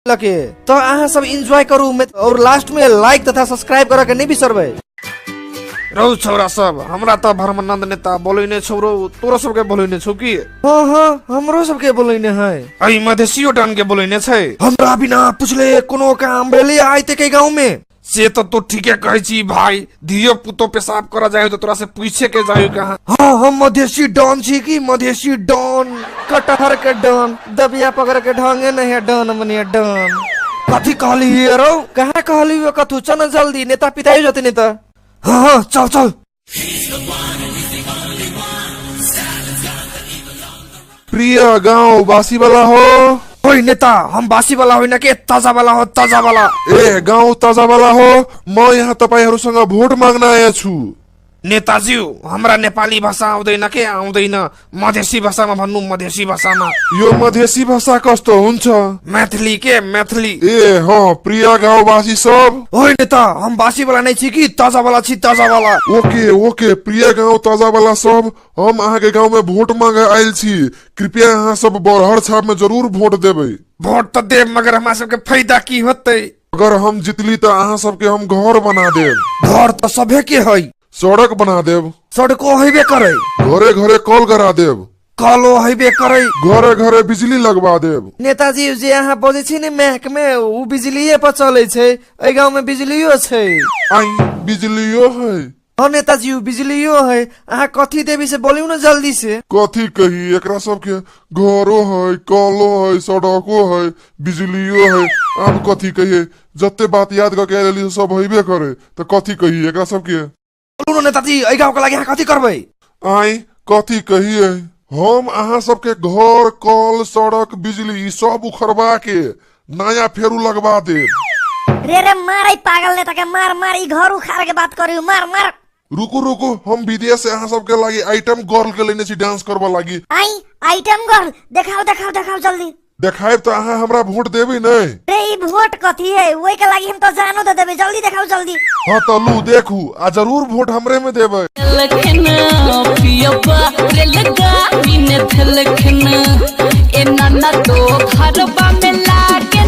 लगे तो अहाँ सब एंजॉय करू और लास्ट में लाइक तथा सब्सक्राइब करे के नहीं बिसरबे। रौ छौरा सब हमरा त भरमानंद नेता बोलैने छौरो तोरा सबके बोलैने छौ की? हाँ हमरो सबके बोलैने है। अई मधेसियो टान के बोलैने छै। हमरा बिना पूछले कोनो काम भेले आइते के गांव में से तो ठीके कहै छी भाई। धियो पुतो पेशाब करा जाय तो तोरा से पूछे के जाय कहां? हाँ हम मधेसी डॉन छी की मधेसी डॉन कटहर के डॉन दबिया पकड़ के ढंगे नहीं है डॉन मने डॉन। कथी कहली रो कहां कहली वो कथू चल जल्दी नेता पिताई जते नेता। हाँ चल चल। प्रिय गांव बासी वाला हो। ओए नेता हम बासी वाला होइन के ताजा वाला हो ताजा वाला। ए गांव ताजा वाला हो म यहाँ तपाईहरुसँग भोट माग्न आया छु। नेताजी हमरा नेपाली भाषा आउँदैन के आउँदैन मधेसी भाषामा भन्नु मधेसी भाषामा। यो मधेसी भाषा कस्तो हुन्छ? मैथिली के मैथिली। ए हाँ प्रिय गाउँवासी सब। ओए नेता हम बासी वाला नहीं छी की ताजा वाला छी ताजा वाला। ओके ओके प्रिय गांव ताजा वाला सब हम अहाँ के गांव में भोट मांगे आयल छी। कृपया अहाँ सब बरहर छाप में जरूर भोट देबै। भोट तो देव मगर हमरा सबके फायदा की होतै? अगर हम जितली तो अहाँ सबके हम घर बना देब। घर तो सभे के है। सड़क बना देब। सड़को हेबे करे। घरे घरे कल करा देब। कलो हेबे करे। घरे घरे बिजली लगवा देब। नेताजी जे अहाँ बोले छी ने महक में उ बिजलीए पर चले छे। ए गांव में बिजलियो छे। आई बिजलियो है। हाँ नेताजी बिजलियो है। अहाँ कथी देवी से बोलियो ना जल्दी से। कथी कही एकरा सबके घरो है कलो है सड़को है बिजलियो है। अब कथी कहिए जत्ते बात याद करके लेली सब होइबे करे तो कथी कही एकरा सबके। बोलू ना नेताजी ए गांव के लागि अहाँ कथी करबै? आई कथी कहिए हम अहाँ सबके घर कल सड़क बिजली सब उखड़वा के नया फेरू लगवा दे। रे मार पागल नेता के मार मार ई घर उखाड़ के बात करियो मार मार। रुको रुको हम विदेश से अहाँ सबके लागि आइटम गर्ल के लेने छी डांस करवा लागि। आई आइटम गर्ल देखाओ देखाओ देखाओ जल्दी। देखाइब तो अहाँ हमरा भोट देबे नहीं? रे ई वोट कथी है ओई के लागि हम तो जानो दे देबे जल्दी देखाओ जल्दी। हाँ तो लू देखू आ जरूर वोट हमरे में देबे। ए नाना तो खरबा में लागे